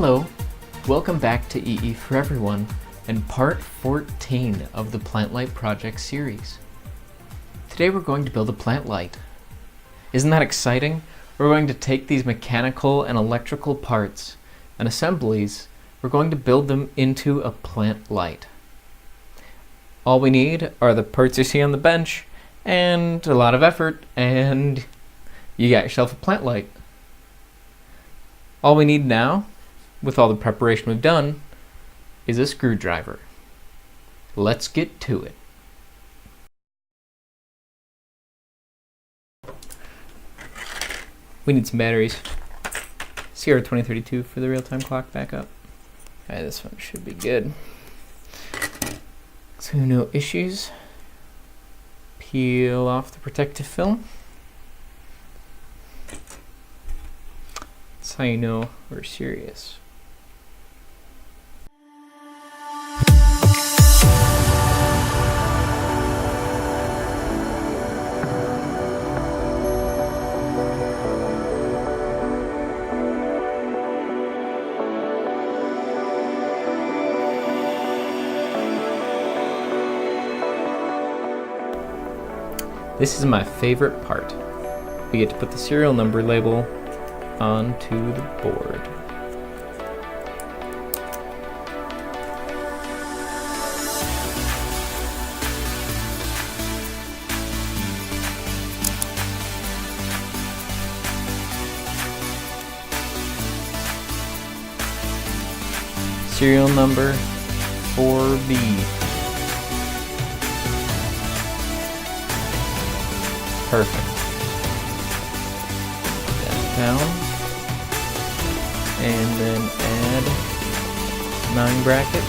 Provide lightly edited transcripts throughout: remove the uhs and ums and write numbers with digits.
Hello, welcome back to EEforEveryone and part 14 of the Plant Light Project series. Today we're going to build a plant light. Isn't that exciting? We're going to take these mechanical and electrical parts and assemblies, we're going to build them into a plant light. All we need are the parts you see on the bench and a lot of effort, and you got yourself a plant light. All we need now, with all the preparation we've done, is a screwdriver. Let's get to it. We need some batteries. CR2032 for the real-time clock backup. Okay, this one should be good. So no issues. Peel off the protective film. That's how you know we're serious. This is my favorite part. We get to put the serial number label onto the board. Serial number 4B. Perfect. Put that down. And then add 9 bracket.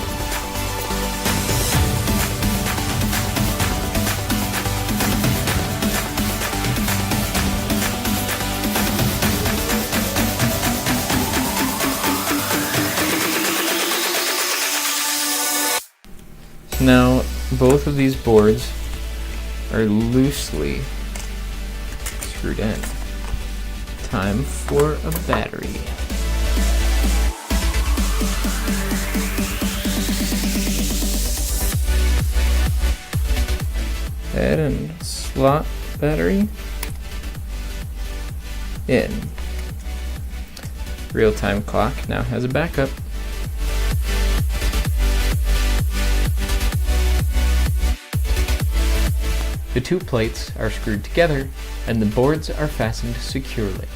So now both of these boards are loosely screwed in. Time for a battery. Add and slot battery in. Real-time clock now has a backup. The two plates are screwed together and the boards are fastened securely.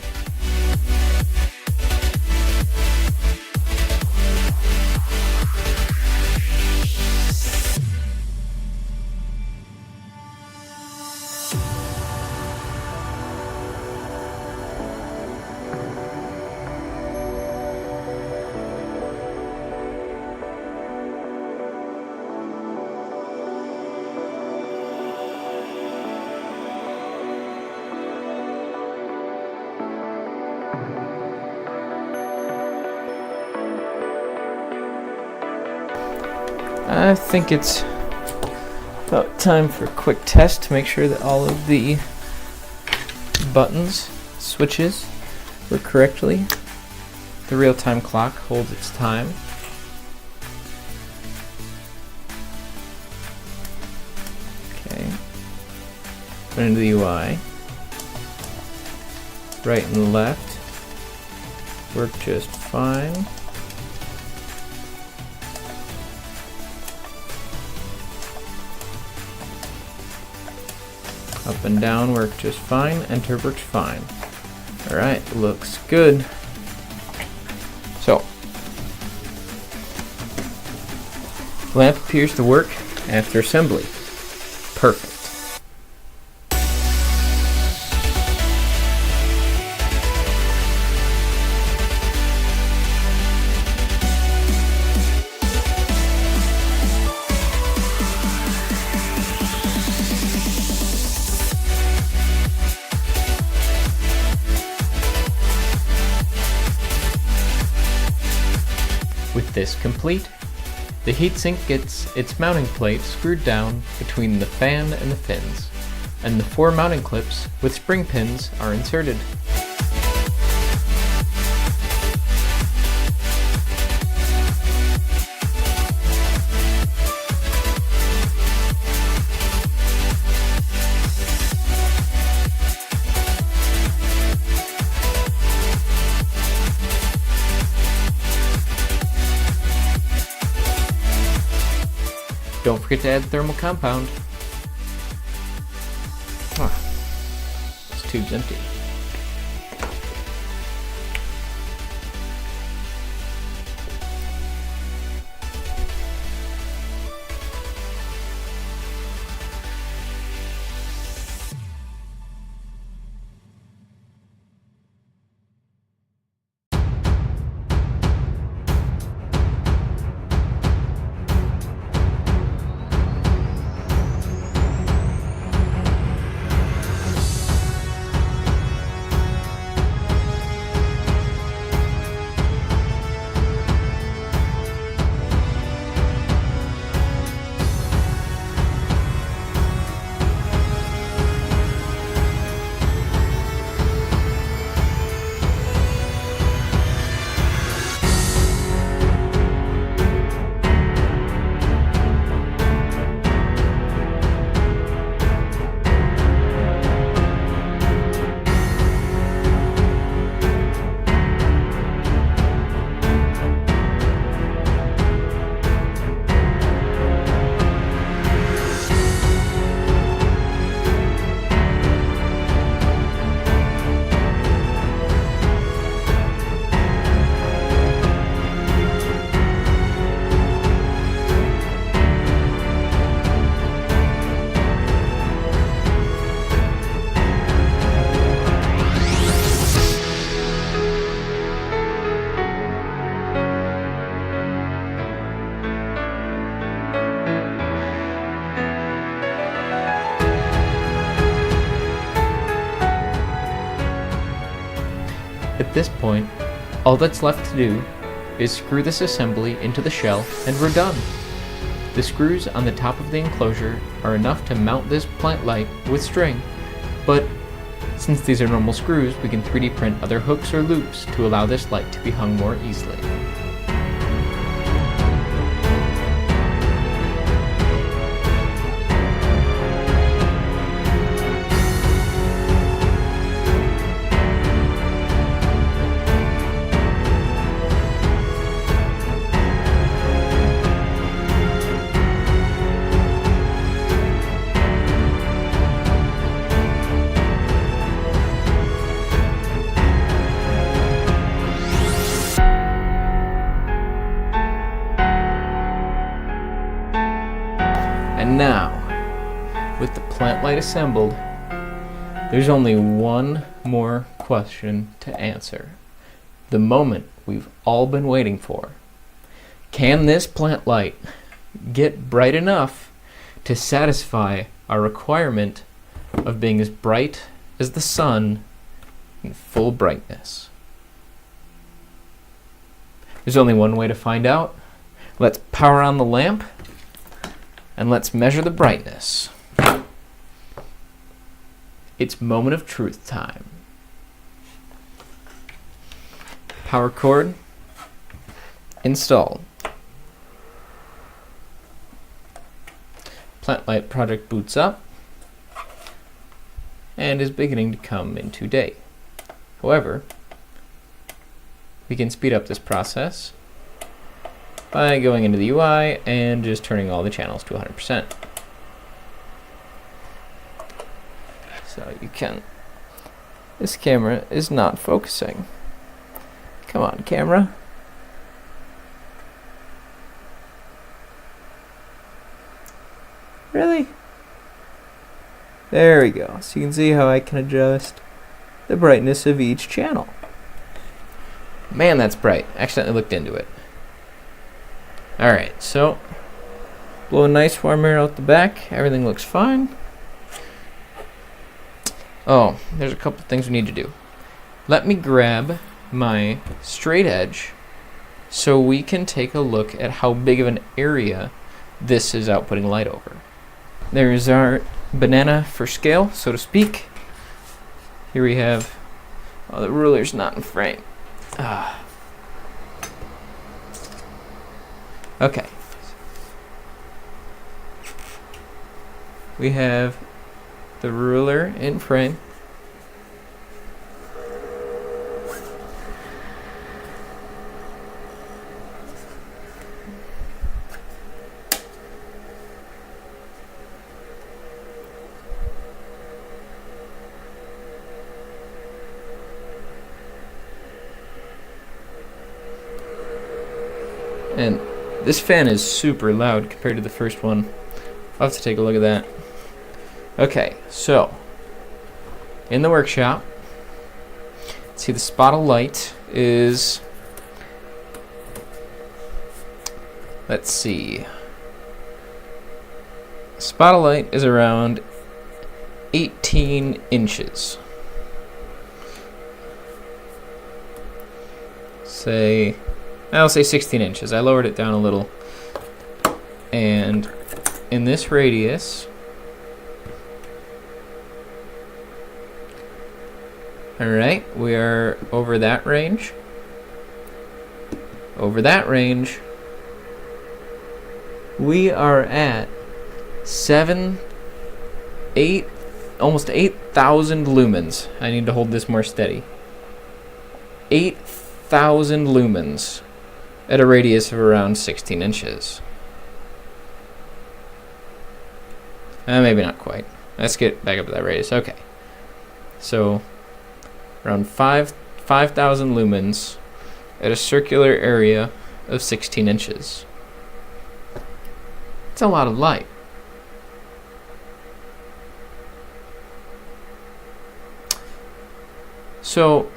I think it's about time for a quick test to make sure that all of the buttons, switches, work correctly. The real-time clock holds its time. Okay. Put into the UI. Right and left work just fine. Up and down work just fine. Enter works fine. Alright, looks good. So, lamp appears to work after assembly. Perfect. With this complete, the heatsink gets its mounting plate screwed down between the fan and the fins, and the 4 mounting clips with spring pins are inserted. Don't forget to add thermal compound. Huh. This tube's empty. At this point, all that's left to do is screw this assembly into the shell and we're done. The screws on the top of the enclosure are enough to mount this plant light with string, but since these are normal screws, we can 3D print other hooks or loops to allow this light to be hung more easily. And now, with the plant light assembled, there's only one more question to answer. The moment we've all been waiting for. Can this plant light get bright enough to satisfy our requirement of being as bright as the sun in full brightness? There's only one way to find out. Let's power on the lamp. And let's measure the brightness. It's moment of truth time. Power cord installed. Plant light project boots up and is beginning to come into date. However, we can speed up this process by going into the UI and just turning all the channels to 100%. So you can. This camera is not focusing. Come on, camera. Really? There we go. So you can see how I can adjust the brightness of each channel. Man, that's bright. I accidentally looked into it. Alright, so blow a nice warm air out the back. Everything looks fine. Oh, there's a couple things we need to do. Let me grab my straight edge so we can take a look at how big of an area this is outputting light over. There's our banana for scale, so to speak. Here we have, oh, the ruler's not in frame. Okay. We have the ruler in frame. And this fan is super loud compared to the first one. I'll have to take a look at that. Okay, so in the workshop, see the spot of light is, let's see, spot of light is around 18 inches. I'll say 16 inches. I lowered it down a little. And in this radius, alright, we are over that range. Over that range, we are at almost 8,000 lumens. I need to hold this more steady. 8,000 lumens at a radius of around 16 inches. Maybe not quite. Let's get back up to that radius. Okay. So, around 5,000 lumens at a circular area of 16 inches. It's a lot of light. So,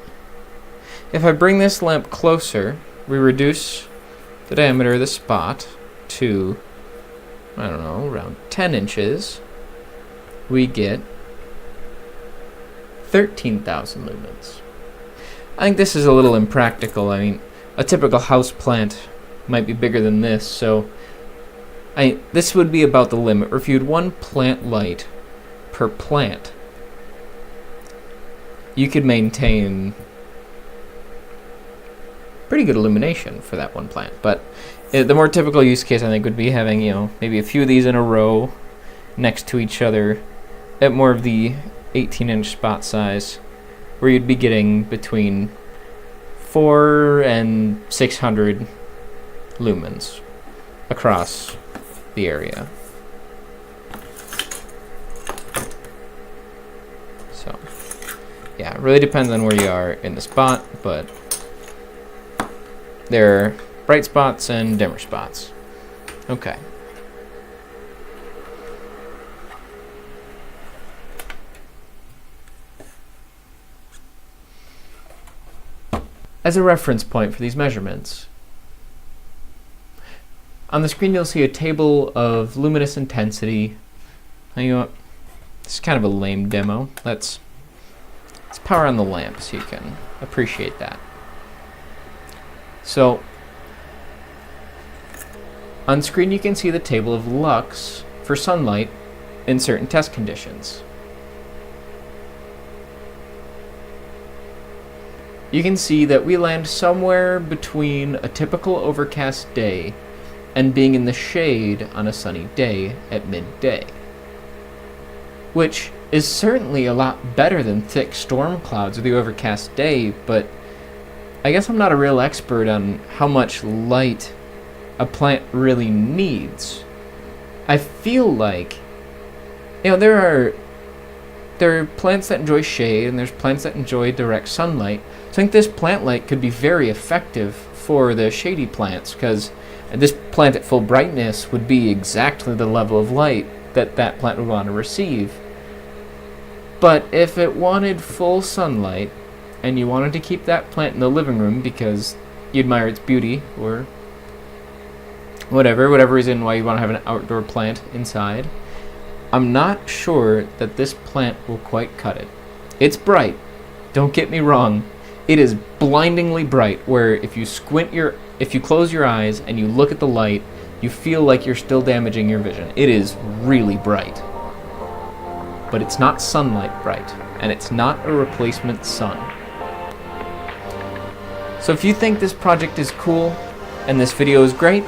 if I bring this lamp closer, we reduce the diameter of the spot to, I don't know, around 10 inches. We get 13,000 lumens. I think this is a little impractical. I mean, a typical house plant might be bigger than this, so this would be about the limit. Or if you had one plant light per plant, you could maintain pretty good illumination for that one plant. But the more typical use case, I think, would be having, maybe a few of these in a row next to each other at more of the 18-inch spot size, where you'd be getting between 400 and 600 lumens across the area. So, yeah, it really depends on where you are in the spot, but there are bright spots and dimmer spots. Okay. As a reference point for these measurements, on the screen you'll see a table of luminous intensity. You know what? This is kind of a lame demo. Let's power on the lamp so you can appreciate that. So, on screen you can see the table of lux for sunlight in certain test conditions. You can see that we land somewhere between a typical overcast day and being in the shade on a sunny day at midday, which is certainly a lot better than thick storm clouds or the overcast day, but I guess I'm not a real expert on how much light a plant really needs. I feel like, there are plants that enjoy shade and there's plants that enjoy direct sunlight. So I think this plant light could be very effective for the shady plants, because this plant at full brightness would be exactly the level of light that that plant would want to receive. But if it wanted full sunlight, and you wanted to keep that plant in the living room because you admire its beauty, or whatever reason why you want to have an outdoor plant inside, I'm not sure that this plant will quite cut it. It's bright, don't get me wrong. It is blindingly bright, where if you close your eyes and you look at the light, you feel like you're still damaging your vision. It is really bright. But it's not sunlight bright, and it's not a replacement sun. So if you think this project is cool and this video is great,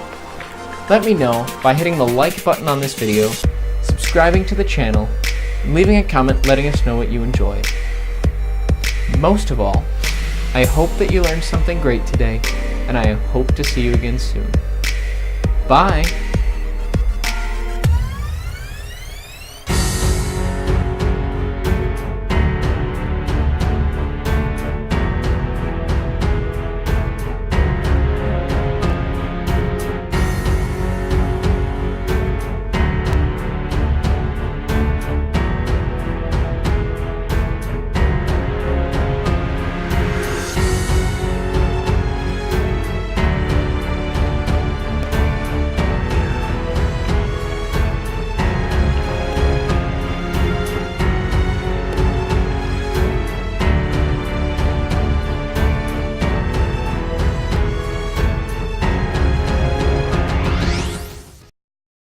let me know by hitting the like button on this video, subscribing to the channel, and leaving a comment letting us know what you enjoyed. Most of all, I hope that you learned something great today, and I hope to see you again soon. Bye!